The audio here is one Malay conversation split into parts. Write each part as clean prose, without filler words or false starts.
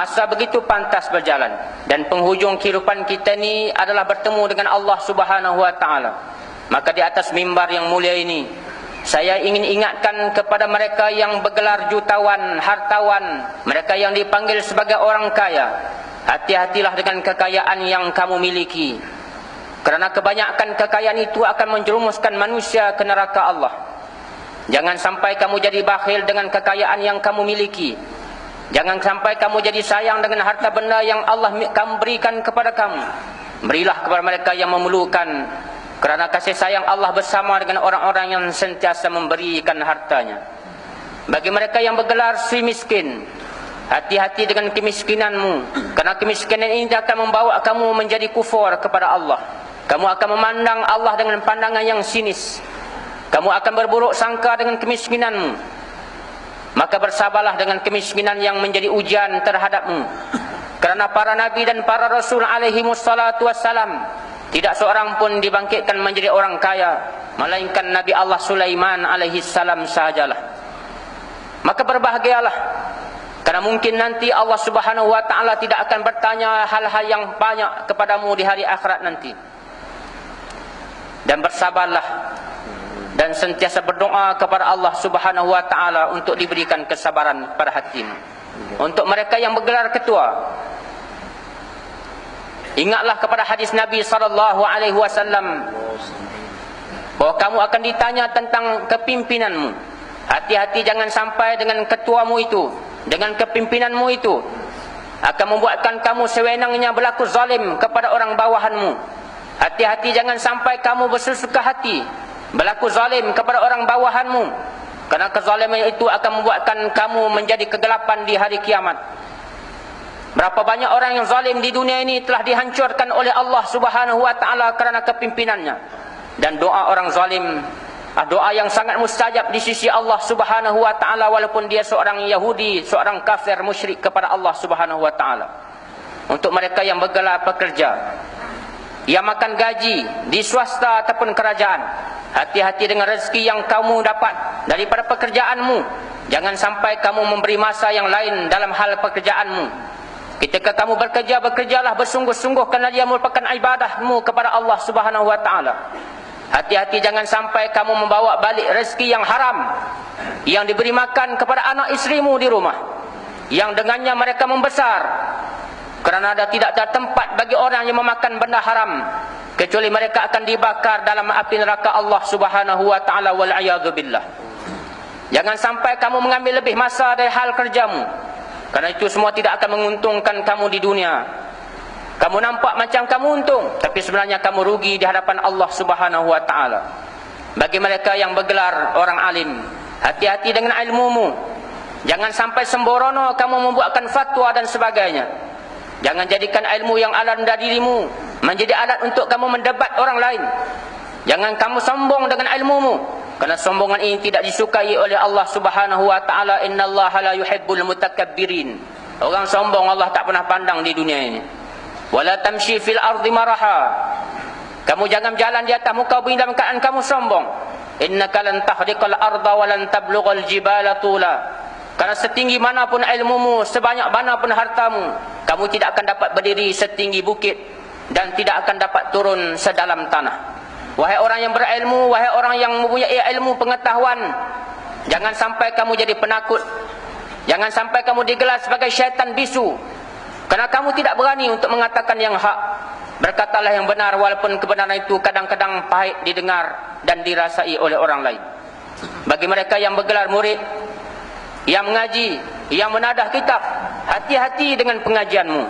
Masa begitu pantas berjalan, dan penghujung kehidupan kita ni adalah bertemu dengan Allah Subhanahu wa taala. Maka di atas mimbar yang mulia ini, saya ingin ingatkan kepada mereka yang bergelar jutawan, hartawan, mereka yang dipanggil sebagai orang kaya, hati-hatilah dengan kekayaan yang kamu miliki. Kerana kebanyakan kekayaan itu akan menjerumuskan manusia ke neraka Allah. Jangan sampai kamu jadi bakhil dengan kekayaan yang kamu miliki. Jangan sampai kamu jadi sayang dengan harta benda yang Allah kamu berikan kepada kamu. Berilah kepada mereka yang memerlukan, kerana kasih sayang Allah bersama dengan orang-orang yang sentiasa memberikan hartanya. Bagi mereka yang bergelar si miskin, hati-hati dengan kemiskinanmu, kerana kemiskinan ini akan membawa kamu menjadi kufur kepada Allah. Kamu akan memandang Allah dengan pandangan yang sinis. Kamu akan berburuk sangka dengan kemiskinanmu. Maka bersabarlah dengan kemiskinan yang menjadi ujian terhadapmu. Kerana para nabi dan para rasul alaihi wassalatu wassalam, tidak seorang pun dibangkitkan menjadi orang kaya, melainkan Nabi Allah Sulaiman alaihi salam sahajalah. Maka berbahagialah, kerana mungkin nanti Allah Subhanahu wa taala tidak akan bertanya hal-hal yang banyak kepadamu di hari akhirat nanti. Dan bersabarlah dan sentiasa berdoa kepada Allah Subhanahu wa taala untuk diberikan kesabaran pada hatimu. Untuk mereka yang bergelar ketua, ingatlah kepada hadis Nabi sallallahu alaihi wasallam bahawa kamu akan ditanya tentang kepimpinanmu. Hati-hati jangan sampai dengan ketuamu itu, dengan kepimpinanmu itu akan membuatkan kamu sewenangnya berlaku zalim kepada orang bawahanmu. Hati-hati jangan sampai kamu bersesuka hati berlaku zalim kepada orang bawahanmu, kerana kezaliman itu akan membuatkan kamu menjadi kegelapan di hari kiamat. Berapa banyak orang yang zalim di dunia ini telah dihancurkan oleh Allah Subhanahu wa taala kerana kepimpinannya. Dan doa orang zalim doa yang sangat mustajab di sisi Allah Subhanahu wa taala, walaupun dia seorang Yahudi, seorang kafir musyrik kepada Allah Subhanahu wa taala. Untuk mereka yang bergelar pekerja, yang makan gaji di swasta ataupun kerajaan, hati-hati dengan rezeki yang kamu dapat daripada pekerjaanmu. Jangan sampai kamu memberi masa yang lain dalam hal pekerjaanmu. Ketika kamu bekerja, bekerjalah bersungguh-sungguh kerana dia merupakan ibadahmu kepada Allah Subhanahu wa taala. Hati-hati jangan sampai kamu membawa balik rezeki yang haram yang diberi makan kepada anak isterimu di rumah, yang dengannya mereka membesar. Kerana tidak ada tempat bagi orang yang memakan benda haram, kecuali mereka akan dibakar dalam api neraka Allah Subhanahu wa taala, wal a'yadzu billah. Jangan sampai kamu mengambil lebih masa dari hal kerjamu, kerana itu semua tidak akan menguntungkan kamu di dunia. Kamu nampak macam kamu untung, tapi sebenarnya kamu rugi di hadapan Allah Subhanahu wa taala. Bagi mereka yang bergelar orang alim, hati-hati dengan ilmumu. Jangan sampai sembrono kamu membuatkan fatwa dan sebagainya. Jangan jadikan ilmu yang ada dalam dirimu menjadi alat untuk kamu mendebat orang lain. Jangan kamu sombong dengan ilmumu, kerana sombongan ini tidak disukai oleh Allah Subhanahu wa taala. Innallaha la yuhibbul mutakabbirin. Orang sombong Allah tak pernah pandang di dunia ini. Wala tamshi fil ardi maraha. Kamu jangan berjalan di atas muka bumi dalam keadaan kamu sombong. Innaka lan tahriqal arda wa lan tablughal jibala tula. Karena setinggi manapun ilmumu, sebanyak manapun hartamu, kamu tidak akan dapat berdiri setinggi bukit dan tidak akan dapat turun sedalam tanah. Wahai orang yang berilmu, wahai orang yang mempunyai ilmu pengetahuan, jangan sampai kamu jadi penakut. Jangan sampai kamu digelar sebagai syaitan bisu, kerana kamu tidak berani untuk mengatakan yang hak. Berkatalah yang benar, walaupun kebenaran itu kadang-kadang pahit didengar dan dirasai oleh orang lain. Bagi mereka yang bergelar murid, yang mengaji, yang menadah kitab, hati-hati dengan pengajianmu.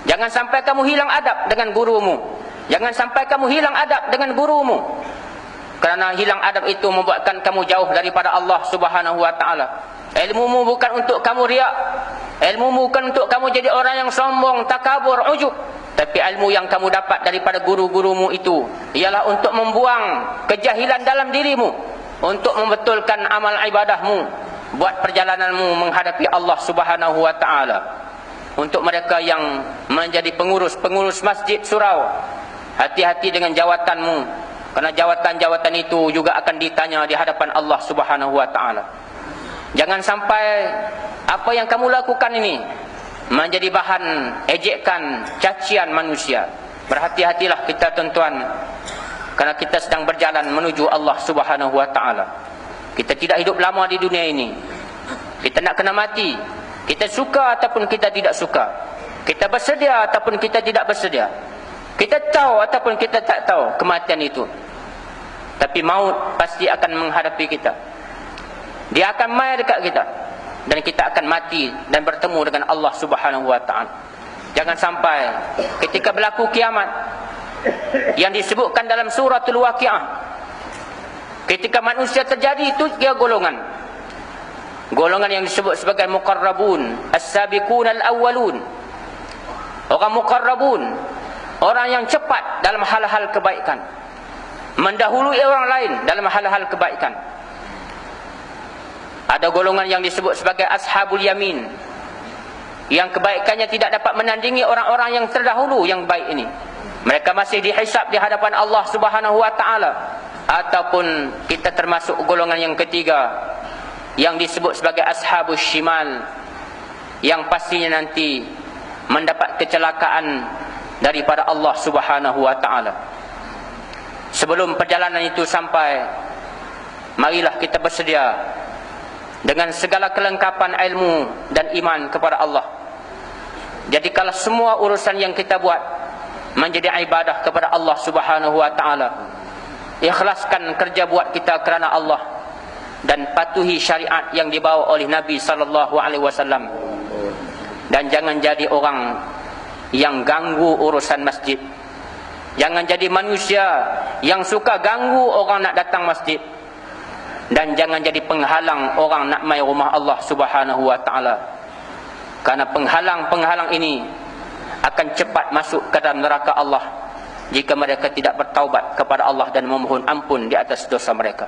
Jangan sampai kamu hilang adab dengan gurumu. Jangan sampai kamu hilang adab dengan gurumu. Kerana hilang adab itu membuatkan kamu jauh daripada Allah Subhanahu wa taala. Ilmumu bukan untuk kamu riak. Ilmumu bukan untuk kamu jadi orang yang sombong, takabur, ujub. Tapi ilmu yang kamu dapat daripada guru-gurumu itu ialah untuk membuang kejahilan dalam dirimu, untuk membetulkan amal ibadahmu, buat perjalananmu menghadapi Allah Subhanahu wa taala. Untuk mereka yang menjadi pengurus masjid surau, hati-hati dengan jawatanmu, kerana jawatan-jawatan itu juga akan ditanya di hadapan Allah Subhanahu wa taala. Jangan sampai apa yang kamu lakukan ini menjadi bahan ejekan, cacian manusia. Berhati-hatilah kita tuan-tuan, kerana kita sedang berjalan menuju Allah Subhanahu wa taala. Kita tidak hidup lama di dunia ini. Kita nak kena mati. Kita suka ataupun kita tidak suka. Kita bersedia ataupun kita tidak bersedia. Kita tahu ataupun kita tak tahu kematian itu. Tapi maut pasti akan menghadapi kita. Dia akan mai dekat kita. Dan kita akan mati dan bertemu dengan Allah Subhanahu wa taala. Jangan sampai ketika berlaku kiamat yang disebutkan dalam suratul Waqiah, ketika manusia terjadi itu tiga golongan. Golongan yang disebut sebagai muqarrabun, as-sabiqun al-awwalun. Orang muqarrabun, orang yang cepat dalam hal-hal kebaikan, mendahului orang lain dalam hal-hal kebaikan. Ada golongan yang disebut sebagai ashabul yamin, yang kebaikannya tidak dapat menandingi orang-orang yang terdahulu yang baik ini. Mereka masih dihisab di hadapan Allah Subhanahu wa taala. Ataupun kita termasuk golongan yang ketiga, yang disebut sebagai ashabus shimal, yang pastinya nanti mendapat kecelakaan daripada Allah Subhanahu wa taala. Sebelum perjalanan itu sampai, marilah kita bersedia dengan segala kelengkapan ilmu dan iman kepada Allah. Jadi kalau semua urusan yang kita buat menjadi ibadah kepada Allah Subhanahu wa taala, ikhlaskan kerja buat kita kerana Allah dan patuhi syariat yang dibawa oleh Nabi sallallahu alaihi wasallam. Dan jangan jadi orang yang ganggu urusan masjid. Jangan jadi manusia yang suka ganggu orang nak datang masjid. Dan jangan jadi penghalang orang nak mai rumah Allah Subhanahu wa taala. Karena penghalang-penghalang ini akan cepat masuk ke dalam neraka Allah jika mereka tidak bertaubat kepada Allah dan memohon ampun di atas dosa mereka.